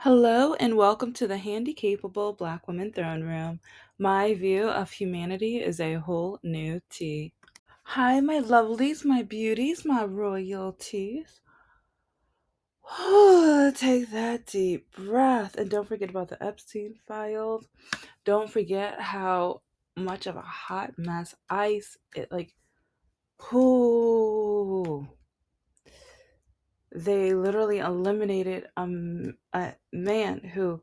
Hello and welcome to the Handicapable Black Women Throne Room. My view of humanity is a whole new tea. Hi, my lovelies, my beauties, my royalties. Take that deep breath and don't forget about the Epstein files. Don't forget how much of a hot mess ICE it like. Whoo! They literally eliminated a man who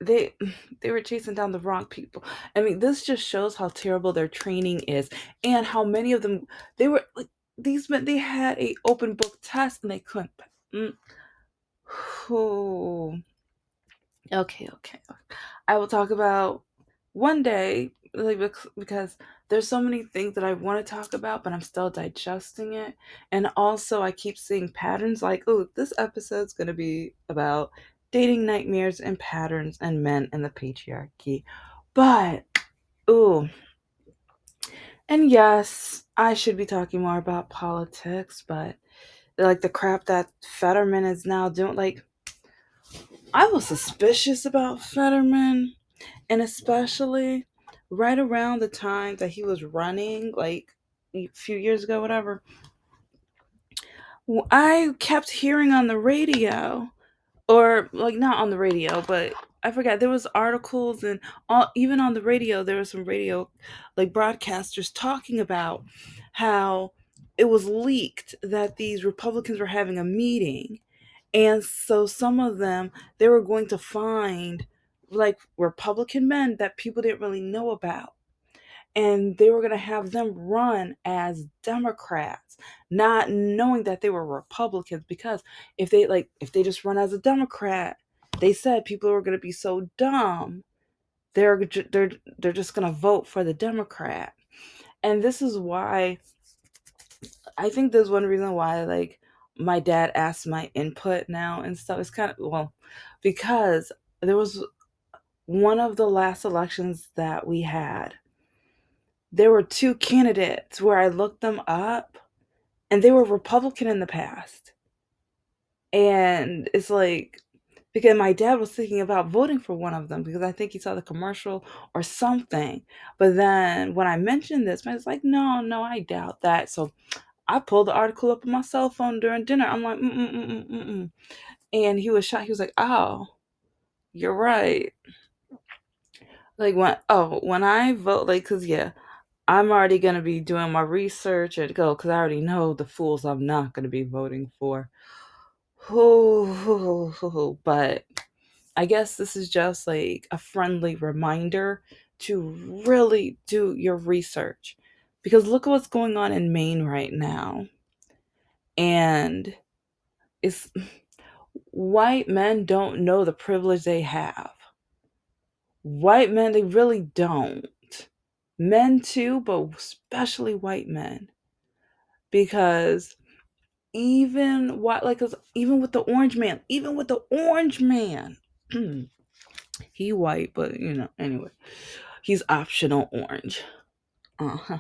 they they were chasing down the wrong people. I mean, this just shows how terrible their training is and how many of them they were like these men they had a open book test and they couldn't. Mm. Oh, okay. I will talk about one day like because there's so many things that I want to talk about, but I'm still digesting it. And also I keep seeing patterns like, oh, this episode's going to be about dating nightmares and patterns and men and the patriarchy. But ooh, and yes, I should be talking more about politics, but like the crap that Fetterman is now doing, like I was suspicious about Fetterman, and especially right around the time that he was running, like a few years ago, whatever, I kept hearing on the radio, or like not on the radio, but I forgot there was articles and all, even on the radio there was some radio like broadcasters talking about how it was leaked that these Republicans were having a meeting, and so some of them they were going to find like Republican men that people didn't really know about, and they were going to have them run as Democrats, not knowing that they were Republicans, because if they just run as a Democrat, they said people are going to be so dumb, they're just going to vote for the Democrat. And this is why I think there's one reason why like my dad asked my input now and stuff. It's kind of, well, because there was one of the last elections that we had, there were two candidates where I looked them up and they were Republican in the past. And it's like, because my dad was thinking about voting for one of them because I think he saw the commercial or something. But then when I mentioned this, man was like, no, I doubt that. So I pulled the article up on my cell phone during dinner. I'm like, mm. And he was shocked. He was like, oh, you're right. Like when I vote, like, cause yeah, I'm already gonna be doing my research and go because I already know the fools I'm not gonna be voting for. But I guess this is just like a friendly reminder to really do your research, because look at what's going on in Maine right now, and it's white men don't know the privilege they have. White men, they really don't. Men too, but especially white men, because even what like 'cause even with the orange man, he white, but anyway, he's optional orange. uh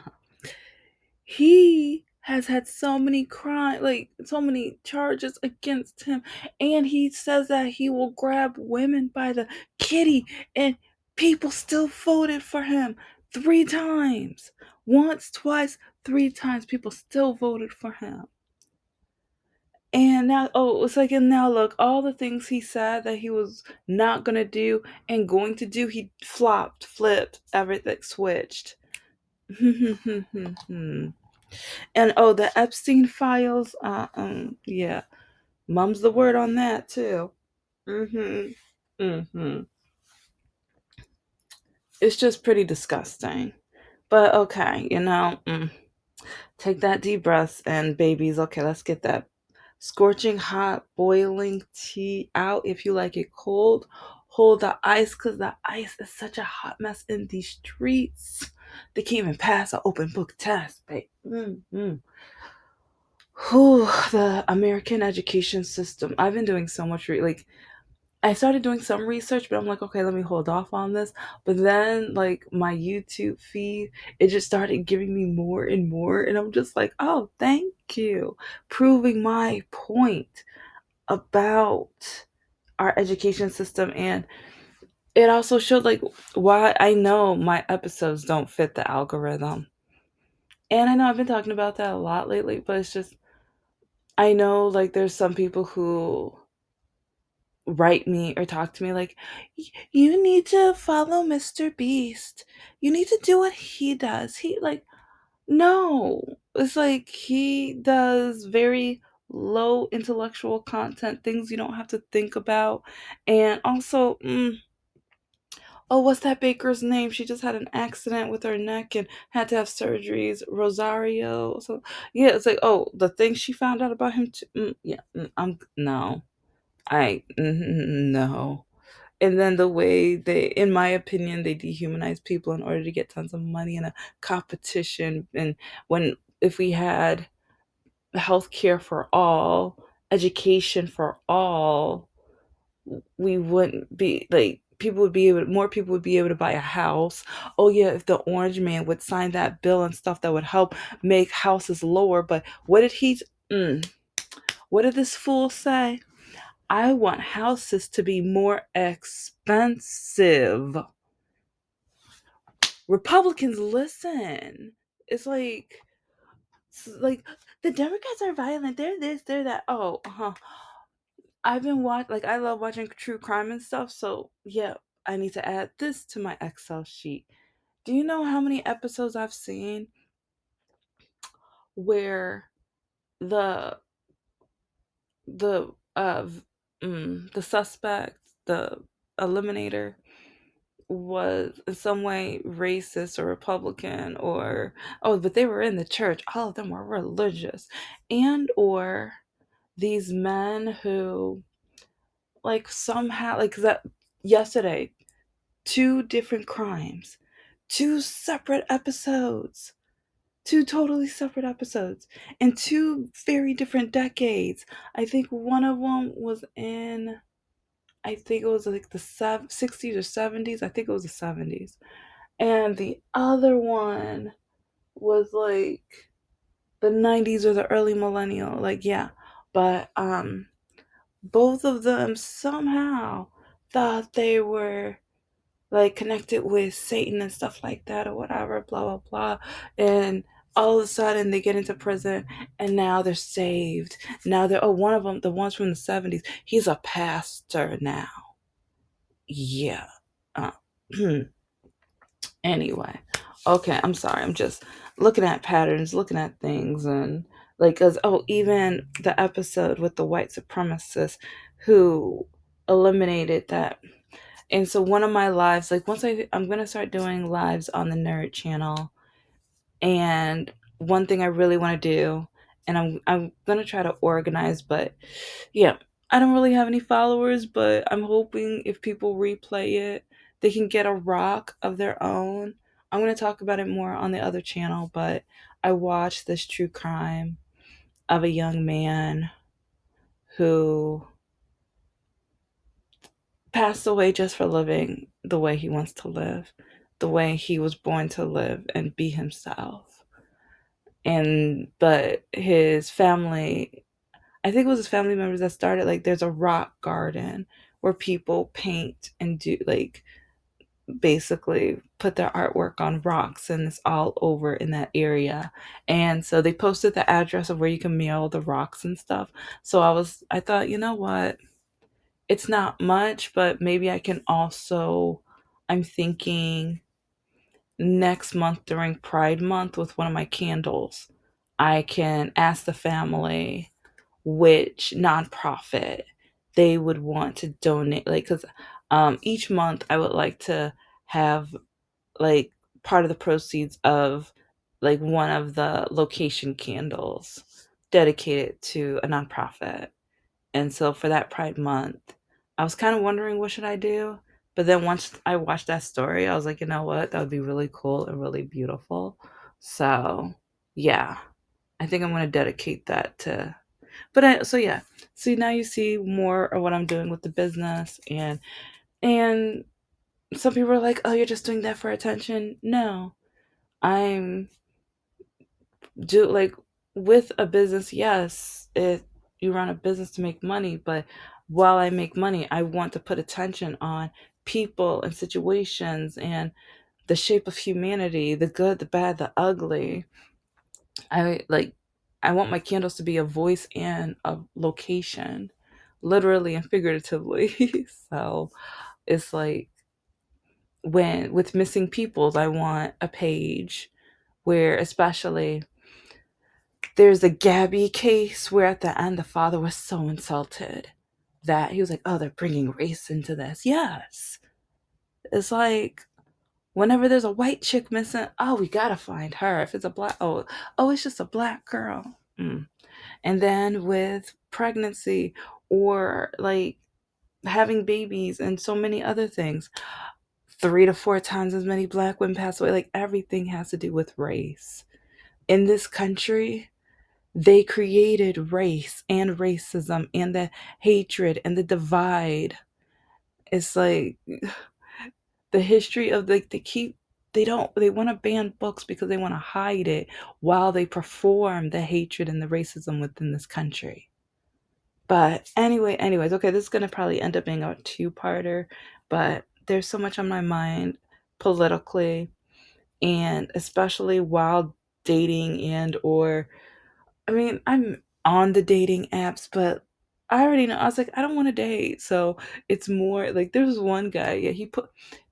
he has had so many crime, like so many charges against him, and he says that he will grab women by the kitty, and people still voted for him 3 times. Once, twice, 3 times, people still voted for him. And now, oh, it's like, and now look, all the things he said that he was not gonna do and going to do, he flopped, flipped, everything switched. And oh, the Epstein files, yeah, mum's the word on that too. hmm hmm It's just pretty disgusting. But okay, take that deep breath, and babies, okay, let's get that scorching hot boiling tea out. If you like it cold, hold the ice, because the ice is such a hot mess in these streets. They can't even pass an open book test, babe. Whew, the American education system. I've been doing so much like I started doing some research, but I'm like, okay, let me hold off on this. But then, like, my YouTube feed, it just started giving me more and more. And I'm just like, oh, thank you. Proving my point about our education system, and it also showed like why I know my episodes don't fit the algorithm. And I know I've been talking about that a lot lately, but it's just I know like there's some people who write me or talk to me like, You need to follow Mr. Beast. You need to do what he does." He like, no. It's like he does very low intellectual content, things you don't have to think about. And also, oh, what's that baker's name? She just had an accident with her neck and had to have surgeries. Rosario. So yeah, it's like, oh, the thing she found out about him too. Yeah, I'm no, no. And then the way they, in my opinion, they dehumanize people in order to get tons of money in a competition. And when if we had healthcare for all, education for all, we wouldn't be like people would be able more people would be able to buy a house. Oh yeah, if the orange man would sign that bill and stuff that would help make houses lower. But what did he mm, what did this fool say? I want houses to be more expensive. Republicans, listen. It's like the Democrats are violent. They're this, they're that. Oh, I've been like I love watching true crime and stuff. So yeah, I need to add this to my Excel sheet. Do you know how many episodes I've seen where the the suspect, the eliminator, was in some way racist or Republican, or oh, but they were in the church. All of them were religious, and or these men who like somehow like that yesterday, two different crimes, two separate episodes, two totally separate episodes, in two very different decades. I think one of them was in, I think it was like the 60s or 70s. I think it was the 70s. And the other one was like the 90s or the early millennial. Like, yeah. But both of them somehow thought they were like connected with Satan and stuff like that or whatever, blah blah blah. And all of a sudden they get into prison and now they're saved. Now they're, oh, one of them, the ones from the 70s, he's a pastor now. Yeah. Uh, anyway. Okay, I'm sorry. I'm just looking at patterns, looking at things, and like, cause oh, even the episode with the white supremacist who eliminated that. And so one of my lives, like once I'm gonna start doing lives on the Nerd channel, and one thing I really want to do, and I'm gonna try to organize, but yeah, I don't really have any followers, but I'm hoping if people replay it, they can get a rock of their own. I'm gonna talk about it more on the other channel, but I watched this true crime of a young man who passed away just for living the way he wants to live, the way he was born to live and be himself. And but his family, I think it was his family members that started like there's a rock garden where people paint and do like basically put their artwork on rocks, and it's all over in that area. And so they posted the address of where you can mail the rocks and stuff. So I thought, you know what? It's not much, but maybe I can also, I'm thinking next month during Pride Month with one of my candles, I can ask the family which nonprofit they would want to donate. Like, because each month I would like to have like part of the proceeds of like one of the location candles dedicated to a nonprofit. And so for that Pride Month, I was kind of wondering what should I do. But then once I watched that story, I was like, you know what? That would be really cool and really beautiful. So yeah, I think I'm gonna dedicate that to. So yeah, see now you see more of what I'm doing with the business, and some people are like, oh, you're just doing that for attention. No, I'm do like with a business. Yes, it you run a business to make money, but while I make money, I want to put attention on people and situations and the shape of humanity, the good, the bad, the ugly. I like I want my candles to be a voice and a location, literally and figuratively. So it's like when with missing peoples, I want a page where, especially, there's a Gabby case where at the end the father was so insulted that he was like, "Oh, they're bringing race into this." Yes, it's like whenever there's a white chick missing, oh, we gotta find her. If it's a black, oh, it's just a black girl. And then with pregnancy or like having babies and so many other things, 3 to 4 times as many black women pass away. Like everything has to do with race. In this country, they created race and racism and the hatred and the divide. It's like the history of like they want to ban books because they want to hide it while they perform the hatred and the racism within this country. But anyways, okay, this is gonna probably end up being a two-parter, but there's so much on my mind politically, and especially while dating and or I mean, I'm on the dating apps, but I already know. I was like, I don't want to date. So it's more like there's one guy, yeah, he put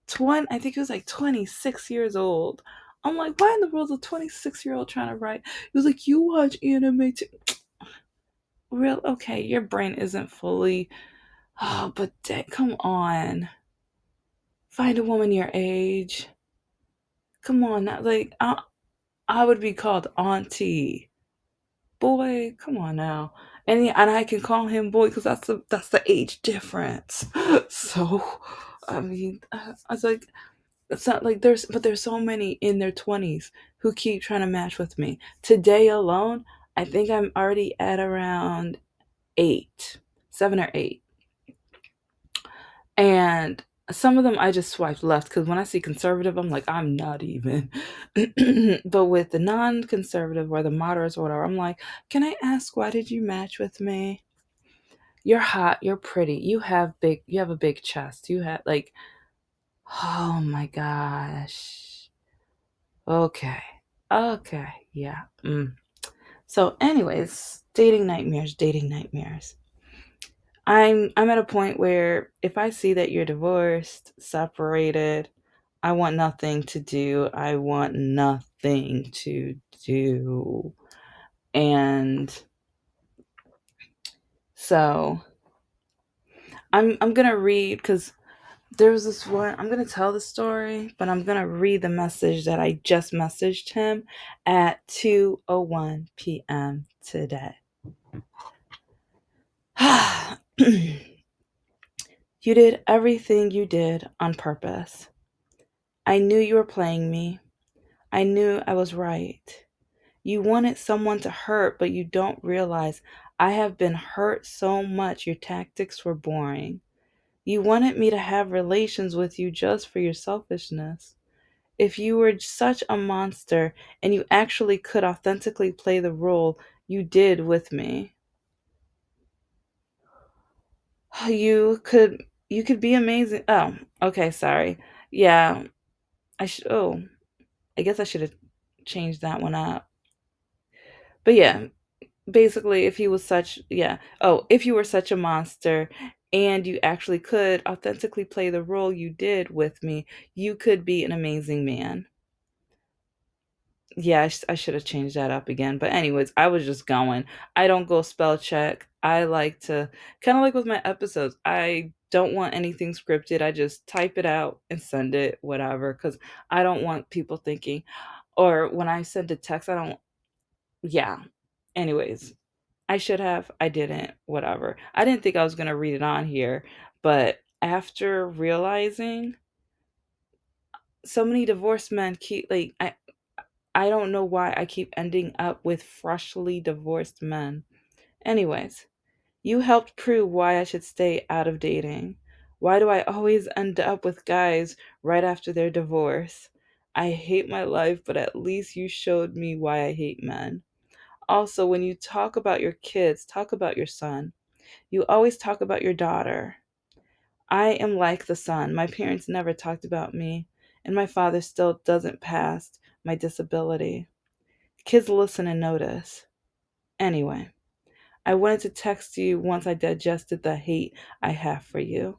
20, I think he was like 26 years old. I'm like, why in the world is a 26-year-old trying to write? He was like, you watch anime too. Real okay, your brain isn't fully but come on. Find a woman your age. Come on, not like I would be called auntie. Boy, come on now. And yeah, and I can call him boy because that's the age difference. So, I mean, I was like, it's not like there's so many in their 20s who keep trying to match with me. Today alone, I think I'm already at around 8, 7 or 8, and some of them I just swiped left because when I see conservative, I'm like, I'm not even. But with the non-conservative or the moderates or whatever, I'm like, can I ask why did you match with me? You're hot, you're pretty, you have a big chest, you have like, oh my gosh. Okay. Okay. Yeah. So anyways, dating nightmares. I'm at a point where if I see that you're divorced, separated, I want nothing to do. I want nothing to do. And so I'm gonna read because there was this one. I'm gonna tell the story, but I'm gonna read the message that I just messaged him at 2:01 p.m. today. You did everything you did on purpose. I knew you were playing me. I knew I was right. You wanted someone to hurt, but you don't realize I have been hurt so much your tactics were boring. You wanted me to have relations with you just for your selfishness. If you were such a monster and you actually could authentically play the role you did with me, you could be amazing. Oh, okay, sorry. Yeah, I guess I should have changed that one up. But yeah, basically if he was such yeah if you were such a monster and you actually could authentically play the role you did with me, you could be an amazing man. Yeah, I should have changed that up again, but anyways, I was just going. I don't go spell check. I like to kind of like with my episodes, I don't want anything scripted. I just type it out and send it whatever because I don't want people thinking, or when I send a text, I don't. Yeah, anyways, I should have. I didn't. Whatever. I didn't think I was going to read it on here, but after realizing so many divorced men keep like I don't know why I keep ending up with freshly divorced men. Anyways, you helped prove why I should stay out of dating. Why do I always end up with guys right after their divorce? I hate my life, but at least you showed me why I hate men. Also, when you talk about your kids, talk about your son. You always talk about your daughter. I am like the son. My parents never talked about me, and my father still doesn't pass my disability. Kids listen and notice. Anyway, I wanted to text you once I digested the hate I have for you.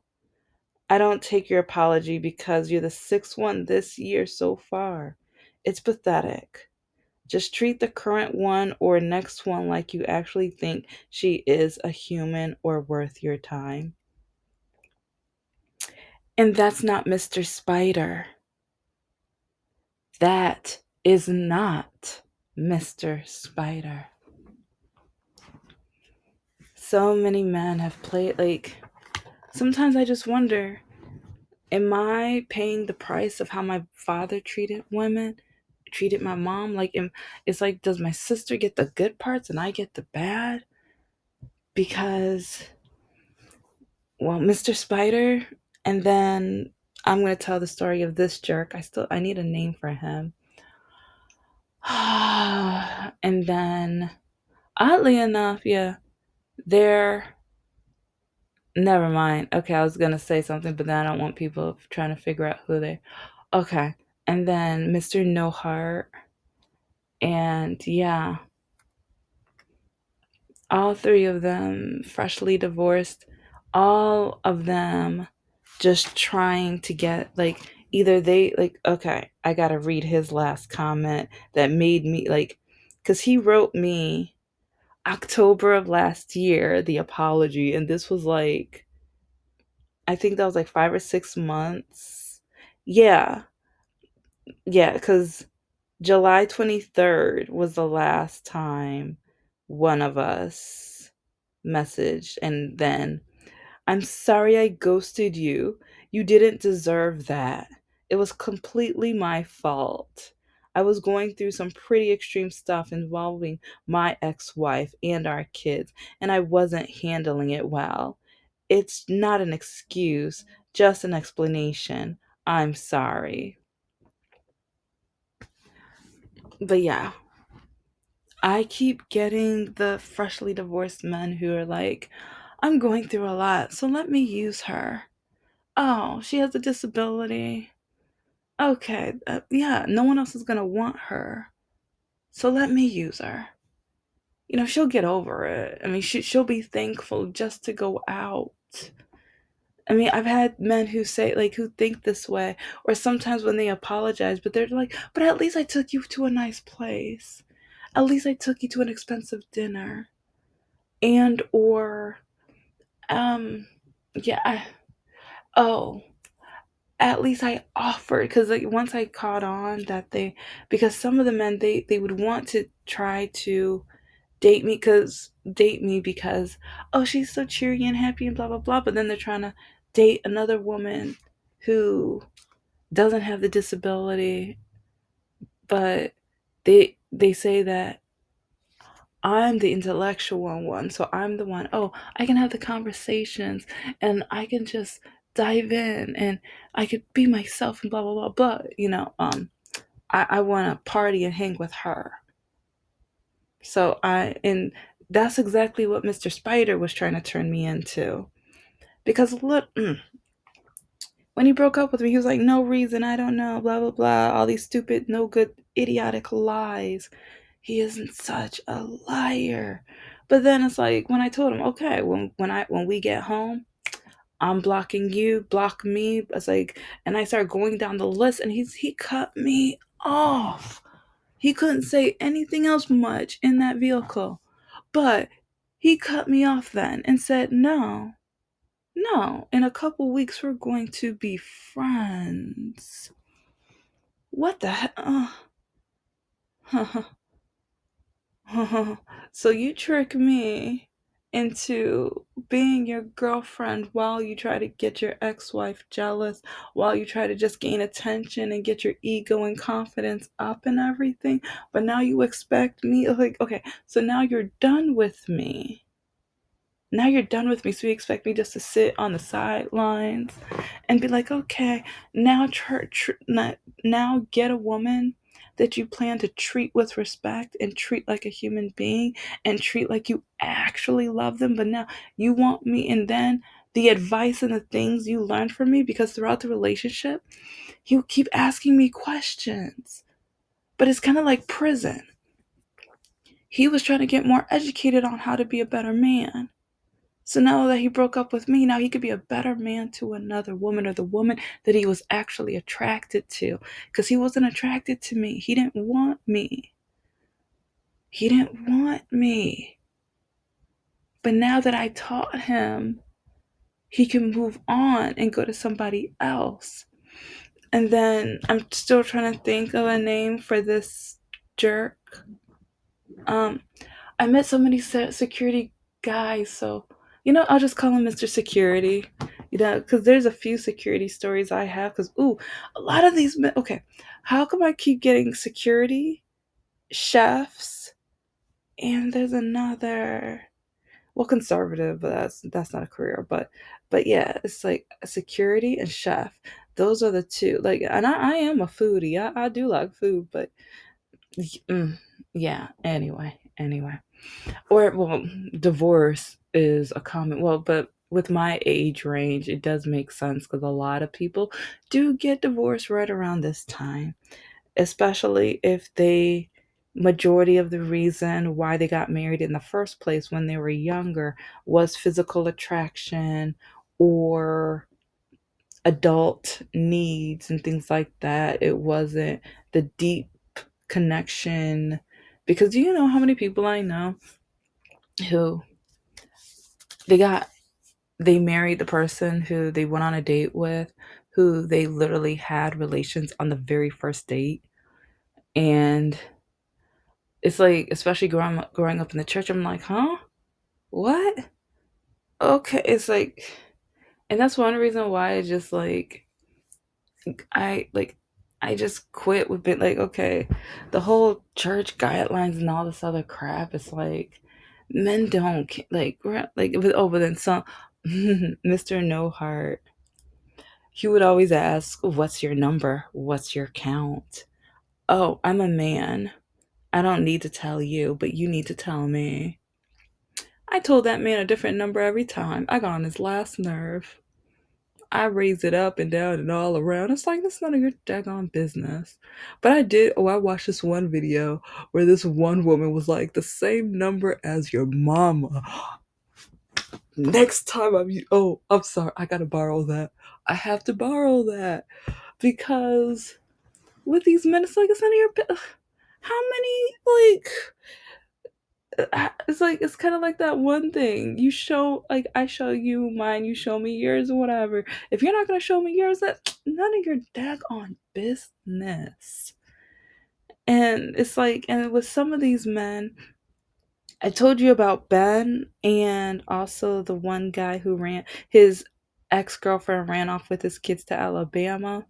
I don't take your apology because you're the sixth one this year so far. It's pathetic. Just treat the current one or next one like you actually think she is a human or worth your time. And that's not Mr. Spider. That is not Mr. Spider. So many men have played, like, sometimes I just wonder, am I paying the price of how my father treated women, treated my mom? It's like, does my sister get the good parts and I get the bad? Because, well, Mr. Spider, and then I'm gonna tell the story of this jerk. I need a name for him. And then, oddly enough, yeah, they're never mind. Okay, I was gonna say something, but then I don't want people trying to figure out who they. Okay, and then Mr. No Heart, and yeah, all three of them freshly divorced, all of them just trying to get, like, either they, like, okay, I gotta read his last comment that made me like, because he wrote me October of last year the apology, and this was like, I think that was like 5 or 6 months. Yeah, yeah, because July 23rd was the last time one of us messaged, and then, I'm sorry I ghosted you. You didn't deserve that. It was completely my fault. I was going through some pretty extreme stuff involving my ex wife and our kids, and I wasn't handling it well. It's not an excuse, just an explanation. I'm sorry. But yeah, I keep getting the freshly divorced men who are like, I'm going through a lot, so let me use her. Oh, she has a disability. Okay, yeah, no one else is gonna want her. So let me use her. She'll get over it. I mean, she'll be thankful just to go out. I mean, I've had men who say, like, who think this way, or sometimes when they apologize, but they're like, but at least I took you to a nice place. At least I took you to an expensive dinner. And, or, um, yeah, oh, at least I offered, because like once I caught on that because some of the men, they would want to try to date me because, oh, she's so cheery and happy and blah blah blah, but then they're trying to date another woman who doesn't have the disability, but they say that I'm the intellectual one, so I'm the one. Oh, I can have the conversations, and I can just dive in, and I could be myself, and blah blah blah blah. I want to party and hang with her. And that's exactly what Mr. Spider was trying to turn me into. Because look, when he broke up with me, he was like, no reason, I don't know, blah blah blah, all these stupid, no good, idiotic lies. He isn't such a liar. But then it's like, when I told him, okay, when we get home, I'm blocking you, block me. It's like, and I started going down the list, and he cut me off. He couldn't say anything else much in that vehicle, but he cut me off then and said, no, no, in a couple weeks we're going to be friends. What the hell? So you trick me into being your girlfriend while you try to get your ex-wife jealous, while you try to just gain attention and get your ego and confidence up and everything. But now you expect me, like, okay, so now you're done with me. Now you're done with me, so you expect me just to sit on the sidelines and be like, okay, now now get a woman that you plan to treat with respect and treat like a human being and treat like you actually love them, but now you want me, and then the advice and the things you learned from me, because throughout the relationship, you keep asking me questions. But it's kind of like prison. He was trying to get more educated on how to be a better man. So now that he broke up with me, now he could be a better man to another woman, or the woman that he was actually attracted to. Because he wasn't attracted to me. He didn't want me. He didn't want me. But now that I taught him, he can move on and go to somebody else. And then I'm still trying to think of a name for this jerk. Um, I met so many security guys, so I'll just call him Mr. Security. Because there's a few security stories I have. Because a lot of these men. Okay, how come I keep getting security, chefs, and there's another. Well, conservative, but that's not a career. But yeah, it's like security and chef. Those are the two. Like, and I am a foodie. I do like food, but mm, yeah. Anyway. Or, well, divorce is a common, well, but with my age range, it does make sense because a lot of people do get divorced right around this time, especially if they, majority of the reason why they got married in the first place when they were younger was physical attraction or adult needs and things like that. It wasn't the deep connection. Because do you know how many people I know who they got they married the person who they went on a date with, who they literally had relations on the very first date. And it's like, especially growing up in the church, I'm like, huh? What? Okay, it's like, and that's one reason why I just I like I just quit with it. Like, okay, the whole church guidelines and all this other crap. It's like men don't but then some Mr. No Heart, he would always ask, "What's your number? What's your count?" Oh, I'm a man. I don't need to tell you, but you need to tell me. I told that man a different number every time. I got on his last nerve. I raised it up and down and all around. It's like, that's none of your daggone business. But I watched this one video where this one woman was like, the same number as your mama. Next time I'm sorry, I gotta borrow that. I have to borrow that. Because with these men, it's none of your how many, it's like, it's kind of like that one thing you show, like, I show you mine, you show me yours, or whatever. If you're not gonna show me yours, that's none of your daggone business. And it's like, and with some of these men, I told you about Ben, and also the one guy who ran his ex-girlfriend ran off with his kids to Alabama.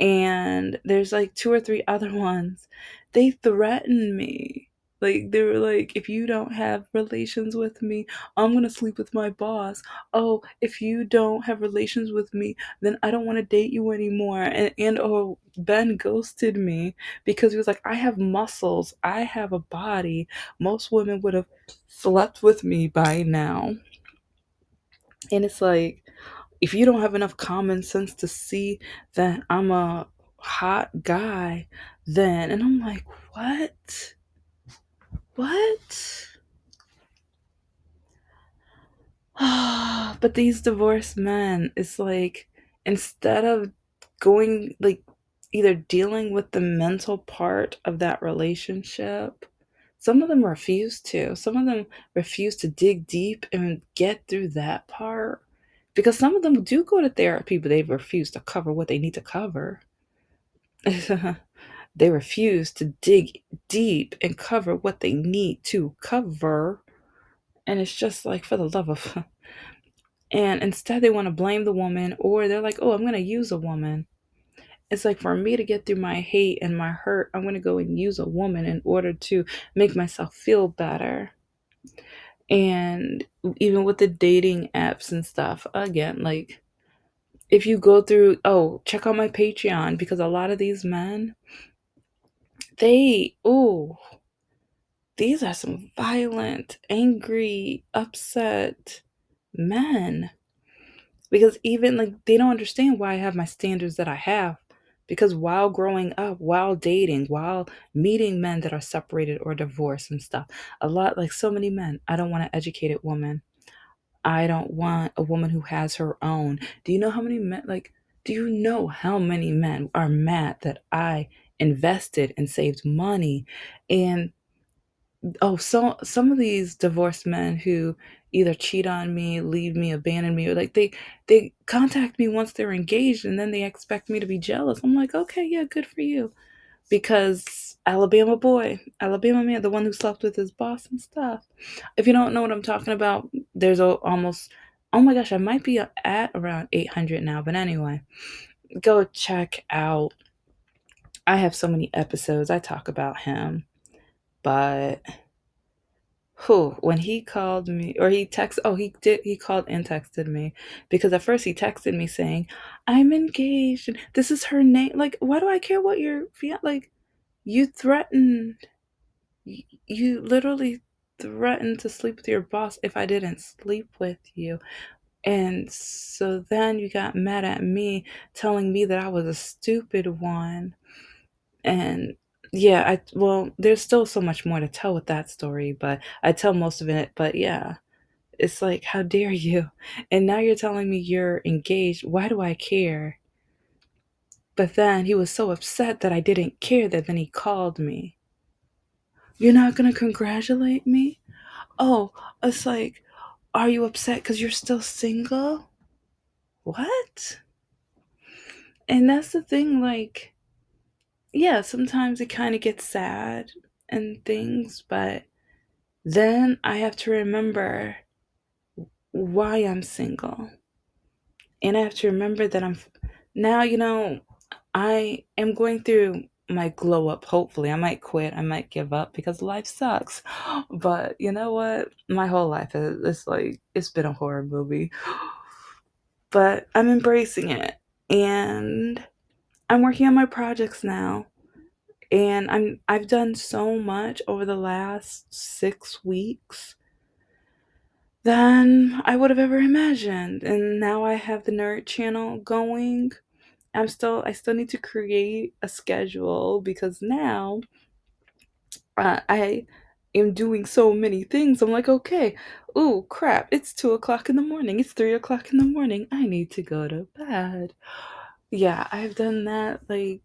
And there's like two or three other ones. They threatened me. Like, they were like, if you don't have relations with me, I'm gonna sleep with my boss. Oh, if you don't have relations with me, then I don't want to date you anymore. And oh, Ben ghosted me because he was like, I have muscles, I have a body. Most women would have slept with me by now. And it's like, if you don't have enough common sense to see that I'm a hot guy, then, and I'm like, what? What? But these divorced men, it's like, instead of going, like, either dealing with the mental part of that relationship, some of them refuse to. Some of them refuse to dig deep and get through that part. Because some of them do go to therapy, but they refuse to cover what they need to cover. They refuse to dig deep and cover what they need to cover. And it's just like, for the love of. And instead, they want to blame the woman, or they're like, oh, I'm going to use a woman. It's like, for me to get through my hate and my hurt, I'm going to go and use a woman in order to make myself feel better. And even with the dating apps and stuff, again, like, if you go through, oh, check out my Patreon, because a lot of these men, ooh, these are some violent, angry, upset men. Because even like they don't understand why I have my standards that I have. Because while growing up, while dating, while meeting men that are separated or divorced and stuff, a lot like so many men, I don't want an educated woman. I don't want a woman who has her own. Do you know how many men do you know how many men are mad that I invested and saved money? And oh, so some of these divorced men who either cheat on me, leave me, abandon me, or like they contact me once they're engaged and then they expect me to be jealous. I'm like, okay, yeah, good for you. Because Alabama boy, Alabama man, the one who slept with his boss and stuff. If you don't know what I'm talking about, there's almost, oh my gosh, I might be at around 800 now. But anyway, go check out. I have so many episodes. I talk about him, but who when he called me or he called and texted me because at first he texted me saying I'm engaged and this is her name. Like, why do I care what your like you threatened you literally threatened to sleep with your boss if I didn't sleep with you. And so then you got mad at me telling me that I was a stupid one. And yeah, there's still so much more to tell with that story, but I tell most of it. But yeah, it's like, how dare you? And now you're telling me you're engaged. Why do I care? But then he was so upset that I didn't care that then he called me. You're not gonna congratulate me? Oh, it's like, are you upset because you're still single? What? And that's the thing, like, yeah, sometimes it kind of gets sad and things, but then I have to remember why I'm single. And I have to remember that now, I am going through my glow up. Hopefully, I might quit, I might give up because life sucks. But you know what? My whole life is it's like it's been a horror movie. But I'm embracing it and I'm working on my projects now. And I've done so much over the last 6 weeks than I would have ever imagined. And now I have the nerd channel going. I still need to create a schedule because now I am doing so many things. I'm like, okay, ooh, crap, it's 2 o'clock in the morning, it's 3 o'clock in the morning, I need to go to bed. Yeah, I've done that like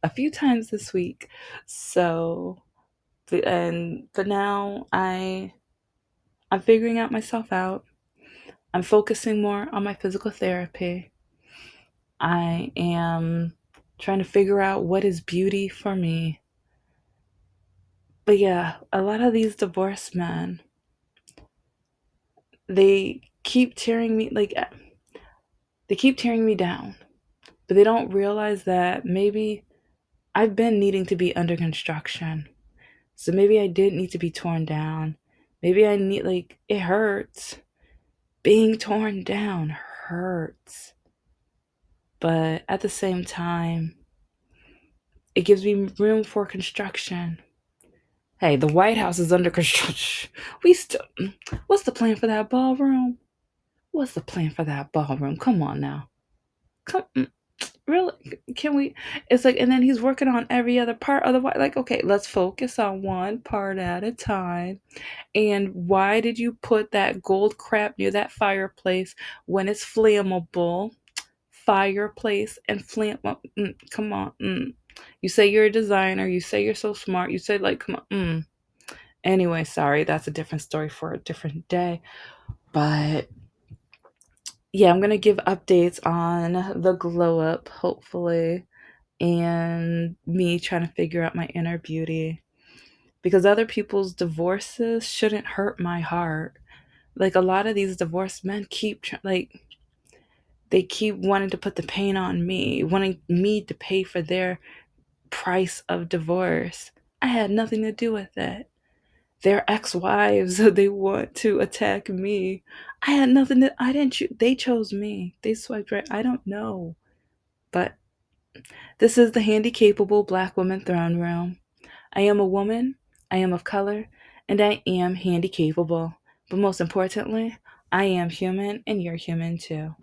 a few times this week. So, but now I'm figuring out myself out. I'm focusing more on my physical therapy. I am trying to figure out what is beauty for me. But yeah, a lot of these divorced men, they keep tearing me they keep tearing me down. But they don't realize that maybe I've been needing to be under construction. So maybe I did need to be torn down. Maybe I need it hurts. Being torn down hurts. But at the same time, it gives me room for construction. Hey, the White House is under construction. We still. What's the plan for that ballroom? What's the plan for that ballroom? Come on now. Come, really? Can we? It's like, and then he's working on every other part. Otherwise, like, okay, let's focus on one part at a time. And why did you put that gold crap near that fireplace when it's flammable? Fireplace and flam. Come on. You say you're a designer. You say you're so smart. You say come on. Anyway, sorry, that's a different story for a different day. But yeah, I'm gonna give updates on the glow up, hopefully, and me trying to figure out my inner beauty. Because other people's divorces shouldn't hurt my heart. Like a lot of these divorced men they keep wanting to put the pain on me, wanting me to pay for their price of divorce. I had nothing to do with it. Their ex-wives, they want to attack me. I had nothing to, I didn't choose, they chose me. They swiped right. I don't know. But this is the Handicapable Black Woman Throne Room. I am a woman, I am of color, and I am handy capable. But most importantly, I am human and you're human too.